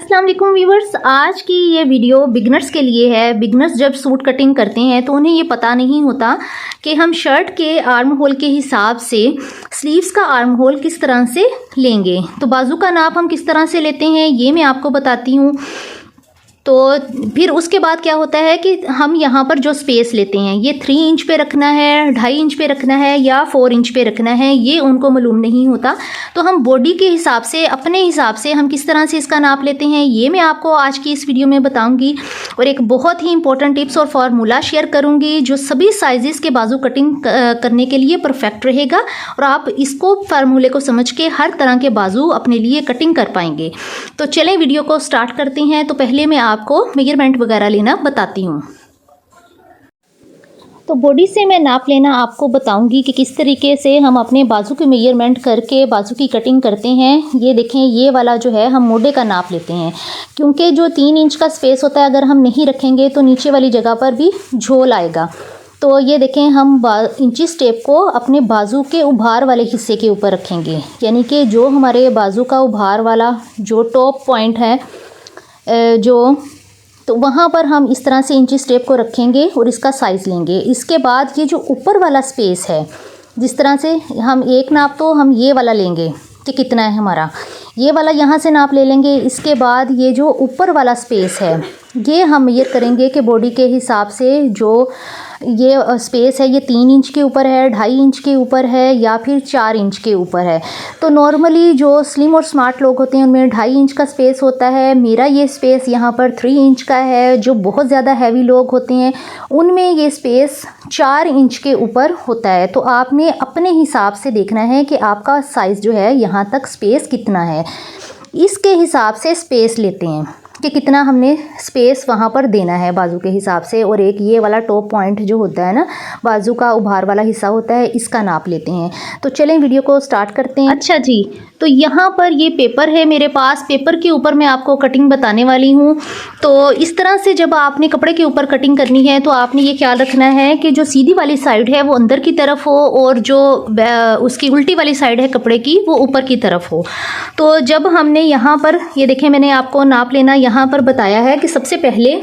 अस्सलाम वालेकुम व्यूवर्स, आज की ये वीडियो बिगनर्स के लिए है। बिगनर्स जब सूट कटिंग करते हैं तो उन्हें ये पता नहीं होता कि हम शर्ट के आर्म होल के हिसाब से स्लीव्स का आर्म होल किस तरह से लेंगे। तो बाजू का नाप हम किस तरह से लेते हैं ये मैं आपको बताती हूँ। तो फिर उसके बाद क्या होता है कि हम यहाँ पर जो स्पेस लेते हैं ये 3 इंच पे रखना है, 2.5 इंच पे रखना है या 4 इंच पे रखना है, ये उनको मालूम नहीं होता। तो हम बॉडी के हिसाब से, अपने हिसाब से हम किस तरह से इसका नाप लेते हैं ये मैं आपको आज की इस वीडियो में बताऊंगी। और एक बहुत ही इंपॉर्टेंट टिप्स और फार्मूला शेयर करूंगी जो सभी साइजेस के बाजू कटिंग करने के लिए परफेक्ट रहेगा और आप इसको फार्मूले को समझ के हर तरह के बाजू अपने लिए कटिंग कर पाएंगे। तो चलें वीडियो को स्टार्ट करते हैं। तो पहले मैं आपको मेजरमेंट वगैरह लेना बताती हूँ। तो बॉडी से मैं नाप लेना आपको बताऊंगी कि किस तरीके से हम अपने बाजू की मेजरमेंट करके बाजू की कटिंग करते हैं। ये देखें, ये वाला जो है हम मोढे का नाप लेते हैं क्योंकि जो 3 इंच का स्पेस होता है अगर हम नहीं रखेंगे तो नीचे वाली जगह पर भी झोल आएगा। तो ये देखें, हम इंची स्टेप को अपने बाजू के उभार वाले हिस्से के ऊपर रखेंगे, यानी कि जो हमारे बाजू का उभार वाला जो टॉप पॉइंट है तो वहाँ पर हम इस तरह से इंची स्टेप को रखेंगे और इसका साइज़ लेंगे। इसके बाद ये जो ऊपर वाला स्पेस है, जिस तरह से हम एक नाप तो हम ये वाला लेंगे कि कितना है हमारा, ये वाला यहाँ से नाप ले लेंगे। इसके बाद ये जो ऊपर वाला स्पेस है ये हम ये करेंगे कि बॉडी के हिसाब से जो ये स्पेस है ये 3 इंच के ऊपर है, 2.5 इंच के ऊपर है या फिर 4 इंच के ऊपर है। तो नॉर्मली जो स्लिम और स्मार्ट लोग होते हैं उनमें 2.5 इंच का स्पेस होता है। मेरा ये स्पेस यहाँ पर 3 इंच का है। जो बहुत ज़्यादा हैवी लोग होते हैं उनमें ये स्पेस 4 इंच के ऊपर होता है। तो आपने अपने हिसाब से देखना है कि आपका साइज़ जो है यहाँ तक स्पेस कितना है, इसके हिसाब से स्पेस लेते हैं कि कितना हमने स्पेस वहाँ पर देना है बाजू के हिसाब से। और एक ये वाला टॉप पॉइंट जो होता है ना, बाजू का उभार वाला हिस्सा होता है, इसका नाप लेते हैं। तो चलें वीडियो को स्टार्ट करते हैं। अच्छा जी, तो यहाँ पर ये पेपर है मेरे पास, पेपर के ऊपर मैं आपको कटिंग बताने वाली हूँ। तो इस तरह से जब आपने कपड़े के ऊपर कटिंग करनी है तो आपने ये ख्याल रखना है कि जो सीधी वाली साइड है वो अंदर की तरफ हो और जो उसकी उल्टी वाली साइड है कपड़े की वो ऊपर की तरफ हो। तो जब हमने यहाँ पर ये देखें, मैंने आपको नाप लेना यहाँ पर बताया है कि सबसे पहले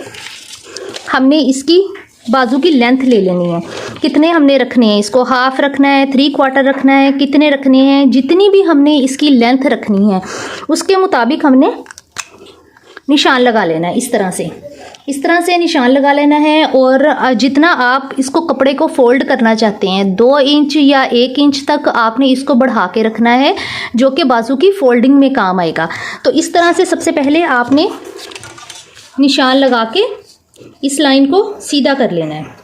हमने इसकी बाजू की लेंथ ले लेनी है। कितने हमने रखने हैं, इसको हाफ रखना है, 3/4 रखना है, कितने रखने हैं, जितनी भी हमने इसकी लेंथ रखनी है उसके मुताबिक हमने निशान लगा लेना है। इस तरह से निशान लगा लेना है। और जितना आप इसको कपड़े को फोल्ड करना चाहते हैं 2 इंच या 1 इंच तक आपने इसको बढ़ा के रखना है जो कि बाजू की फोल्डिंग में काम आएगा। तो इस तरह से सबसे पहले आपने निशान लगा के इस लाइन को सीधा कर लेना है।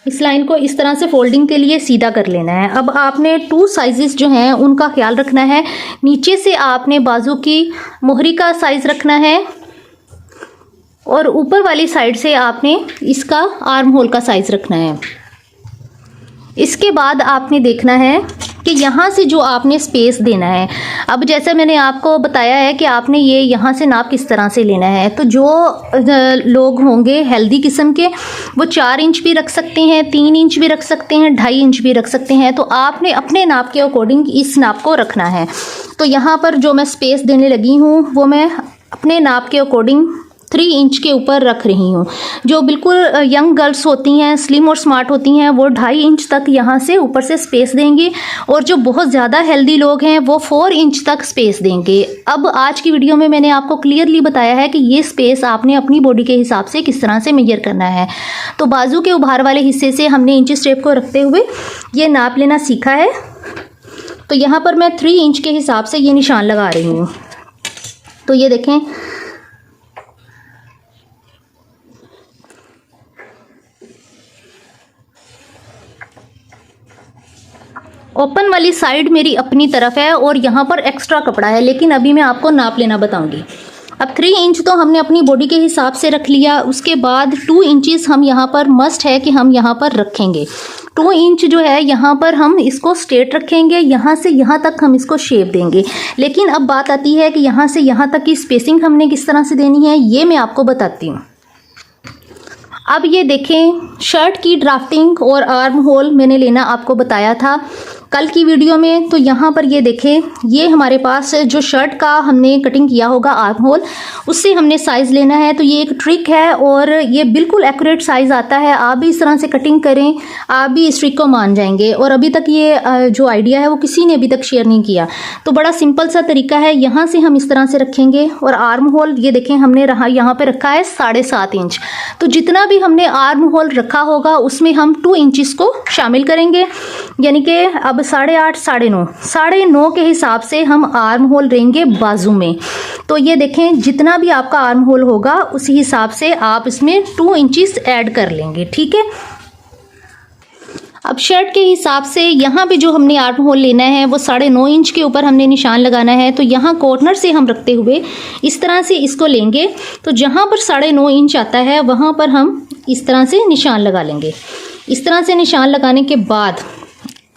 इस लाइन को इस तरह से फोल्डिंग के लिए सीधा कर लेना है। अब आपने 2 साइजेस जो हैं उनका ख्याल रखना है। नीचे से आपने बाजू की मोहरी का साइज़ रखना है और ऊपर वाली साइड से आपने इसका आर्म होल का साइज़ रखना है। इसके बाद आपने देखना है कि यहाँ से जो आपने स्पेस देना है, अब जैसे मैंने आपको बताया है कि आपने ये यहाँ से नाप किस तरह से लेना है। तो जो लोग होंगे हेल्दी किस्म के वो 4 इंच भी रख सकते हैं, 3 इंच भी रख सकते हैं, 2.5 इंच भी रख सकते हैं। तो आपने अपने नाप के अकॉर्डिंग इस नाप को रखना है। तो यहाँ पर जो मैं स्पेस देने लगी हूँ वो मैं अपने नाप के अकॉर्डिंग 3 इंच के ऊपर रख रही हूँ। जो बिल्कुल यंग गर्ल्स होती हैं, स्लिम और स्मार्ट होती हैं, वो 2.5 इंच तक यहाँ से ऊपर से स्पेस देंगे और जो बहुत ज़्यादा हेल्दी लोग हैं वो 4 इंच तक स्पेस देंगे। अब आज की वीडियो में मैंने आपको क्लियरली बताया है कि ये स्पेस आपने अपनी बॉडी के हिसाब से किस तरह से मेजर करना है। तो बाजू के उभार वाले हिस्से से हमने इंची स्टेप को रखते हुए ये नाप लेना सीखा है। तो यहाँ पर मैं 3 इंच के हिसाब से ये निशान लगा रही हूँ। तो ये देखें, ओपन वाली साइड मेरी अपनी तरफ है और यहाँ पर एक्स्ट्रा कपड़ा है, लेकिन अभी मैं आपको नाप लेना बताऊंगी। अब 3 इंच तो हमने अपनी बॉडी के हिसाब से रख लिया। उसके बाद 2 इंचेस हम यहाँ पर मस्ट है कि हम यहाँ पर रखेंगे। 2 इंच जो है यहाँ पर हम इसको स्ट्रेट रखेंगे, यहाँ से यहाँ तक हम इसको शेप देंगे। लेकिन अब बात आती है कि यहाँ से यहाँ तक की स्पेसिंग हमने किस तरह से देनी है ये मैं आपको बताती हूँ। अब ये देखें, शर्ट की ड्राफ्टिंग और आर्म होल मैंने लेना आपको बताया था कल की वीडियो में। तो यहाँ पर ये देखें, ये हमारे पास जो शर्ट का हमने कटिंग किया होगा आर्म होल, उससे हमने साइज़ लेना है। तो ये एक ट्रिक है और ये बिल्कुल एक्यूरेट साइज़ आता है। आप भी इस तरह से कटिंग करें, आप भी इस ट्रिक को मान जाएंगे। और अभी तक ये जो आइडिया है वो किसी ने अभी तक शेयर नहीं किया। तो बड़ा सिंपल सा तरीका है। यहाँ से हम इस तरह से रखेंगे और आर्म होल ये देखें हमने यहाँ पे रखा है 7.5 इंच। तो जितना भी हमने आर्म होल रखा होगा उसमें हम 2 इंचेस को शामिल करेंगे, यानी कि अब 8.5 9.5 के हिसाब से हम आर्म होल रहेंगे बाजू में। तो ये देखें जितना भी आपका आर्म होल होगा उसी हिसाब से आप इसमें 2 इंचेस ऐड कर लेंगे, ठीक है। अब शर्ट के हिसाब से यहाँ पे जो हमने आर्म होल लेना है वो 9.5 इंच के ऊपर हमने निशान लगाना है। तो यहाँ कॉर्नर से हम रखते हुए इस तरह से इसको लेंगे। तो जहाँ पर 9.5 इंच आता है वहाँ पर हम इस तरह से निशान लगा लेंगे। इस तरह से निशान लगाने के बाद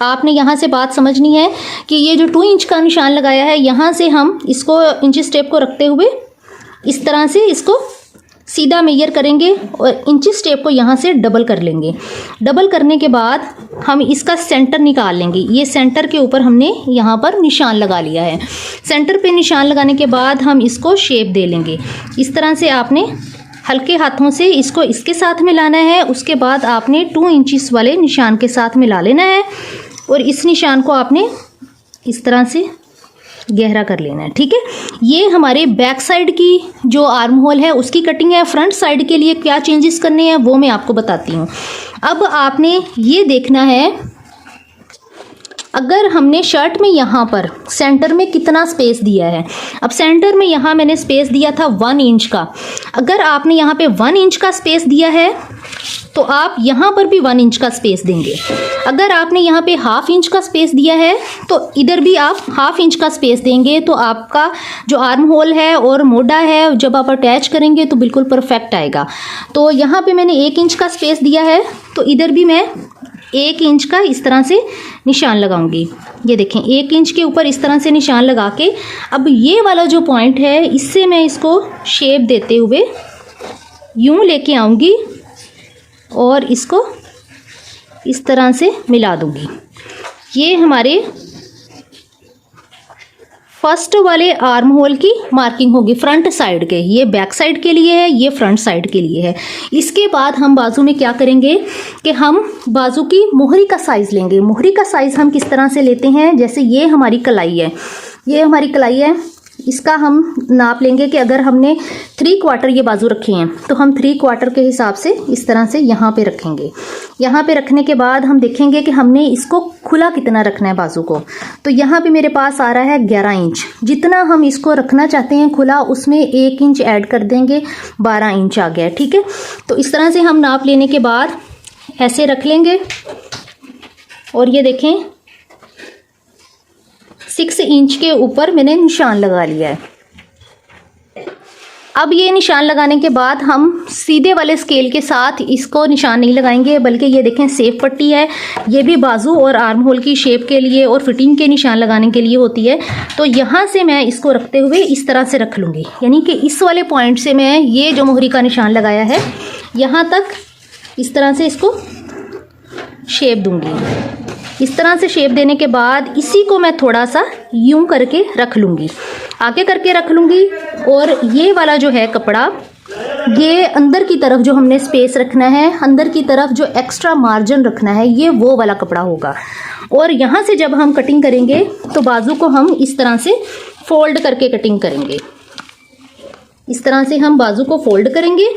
आपने यहाँ से बात समझनी है कि ये जो 2 इंच का निशान लगाया है, यहाँ से हम इसको इंचेस टेप को रखते हुए इस तरह से इसको सीधा मेजर करेंगे और इंचेस टेप को यहाँ से डबल कर लेंगे। डबल करने के बाद हम इसका सेंटर निकाल लेंगे। ये सेंटर के ऊपर हमने यहाँ पर निशान लगा लिया है। सेंटर पे निशान लगाने के बाद हम इसको शेप दे लेंगे। इस तरह से आपने हल्के हाथों से इसको इसके साथ मिलाना है। उसके बाद आपने 2 इंचेस वाले निशान के साथ मिला लेना है और इस निशान को आपने इस तरह से गहरा कर लेना है, ठीक है। ये हमारे बैक साइड की जो आर्म होल है उसकी कटिंग है। फ्रंट साइड के लिए क्या चेंजेस करने हैं वो मैं आपको बताती हूँ। अब आपने ये देखना है, अगर हमने शर्ट में यहाँ पर सेंटर में कितना स्पेस दिया है। अब सेंटर में यहाँ मैंने स्पेस दिया था 1 इंच का। अगर आपने यहाँ पे 1 इंच का स्पेस दिया है तो आप यहाँ पर भी 1 इंच का स्पेस देंगे। अगर आपने यहाँ पे 1/2 इंच का स्पेस दिया है तो इधर भी आप 1/2 इंच का स्पेस देंगे। तो आपका जो आर्म होल है और मोढ़ा है जब आप अटैच करेंगे तो बिल्कुल परफेक्ट आएगा। तो यहाँ पे मैंने 1 इंच का स्पेस दिया है तो इधर भी मैं 1 इंच का इस तरह से निशान लगाऊंगी। ये देखें 1 इंच के ऊपर इस तरह से निशान लगा के अब ये वाला जो पॉइंट है इससे मैं इसको शेप देते हुए यूं लेके आऊंगी और इसको इस तरह से मिला दूंगी। ये हमारे फर्स्ट वाले आर्म होल की मार्किंग होगी फ्रंट साइड के। ये बैक साइड के लिए है, ये फ्रंट साइड के लिए है। इसके बाद हम बाजू में क्या करेंगे कि हम बाजू की मोहरी का साइज़ लेंगे। मोहरी का साइज़ हम किस तरह से लेते हैं, जैसे ये हमारी कलाई है, ये हमारी कलाई है, इसका हम नाप लेंगे कि अगर हमने 3/4 ये बाजू रखे हैं तो हम 3/4 के हिसाब से इस तरह से यहाँ पे रखेंगे। यहाँ पे रखने के बाद हम देखेंगे कि हमने इसको खुला कितना रखना है बाजू को। तो यहाँ पे मेरे पास आ रहा है 11 इंच। जितना हम इसको रखना चाहते हैं खुला उसमें 1 इंच ऐड कर देंगे, 12 इंच आ गया, ठीक है। तो इस तरह से हम नाप लेने के बाद ऐसे रख लेंगे और ये देखें 6 इंच के ऊपर मैंने निशान लगा लिया है। अब ये निशान लगाने के बाद हम सीधे वाले स्केल के साथ इसको निशान नहीं लगाएंगे, बल्कि ये देखें सेफ पट्टी है, ये भी बाजू और आर्म होल की शेप के लिए और फिटिंग के निशान लगाने के लिए होती है। तो यहाँ से मैं इसको रखते हुए इस तरह से रख लूँगी, यानी कि इस वाले पॉइंट से मैं ये जो मोहरी का निशान लगाया है यहाँ तक इस तरह से इसको शेप दूँगी। इस तरह से शेप देने के बाद इसी को मैं थोड़ा सा यूं करके रख लूँगी, आगे करके रख लूँगी। और ये वाला जो है कपड़ा, ये अंदर की तरफ जो हमने स्पेस रखना है, अंदर की तरफ जो एक्स्ट्रा मार्जिन रखना है, ये वो वाला कपड़ा होगा। और यहाँ से जब हम कटिंग करेंगे तो बाजू को हम इस तरह से फोल्ड करके कटिंग करेंगे। इस तरह से हम बाजू को फोल्ड करेंगे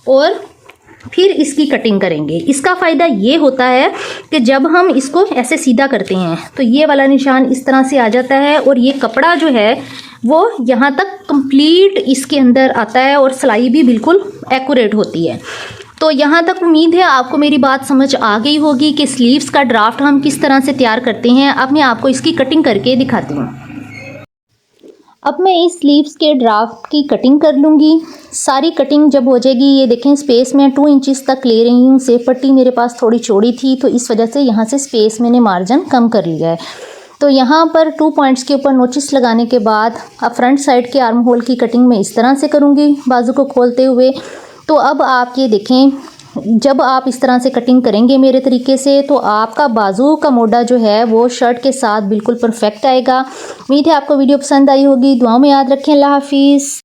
और फिर इसकी कटिंग करेंगे। इसका फ़ायदा ये होता है कि जब हम इसको ऐसे सीधा करते हैं तो ये वाला निशान इस तरह से आ जाता है और ये कपड़ा जो है वो यहाँ तक कंप्लीट इसके अंदर आता है और सिलाई भी बिल्कुल एक्यूरेट होती है। तो यहाँ तक उम्मीद है आपको मेरी बात समझ आ गई होगी कि स्लीव्स का ड्राफ्ट हम किस तरह से तैयार करते हैं। अब मैं आपको इसकी कटिंग करके दिखाती हूँ। अब मैं इस स्लीव्स के ड्राफ्ट की कटिंग कर लूँगी। सारी कटिंग जब हो जाएगी, ये देखें स्पेस मैं 2 इंचेस तक ले रही हूँ। सेफ पट्टी मेरे पास थोड़ी चौड़ी थी तो इस वजह से यहाँ से स्पेस मैंने मार्जिन कम कर लिया है। तो यहाँ पर 2 पॉइंट्स के ऊपर नोचिस लगाने के बाद अब फ्रंट साइड के आर्म होल की कटिंग मैं इस तरह से करूँगी बाजू को खोलते हुए। तो अब आप ये देखें जब आप इस तरह से कटिंग करेंगे मेरे तरीके से तो आपका बाजू का मोड़ा जो है वो शर्ट के साथ बिल्कुल परफेक्ट आएगा। उम्मीद है आपको वीडियो पसंद आई होगी। दुआओं में याद रखें। अल्लाह हाफिज़।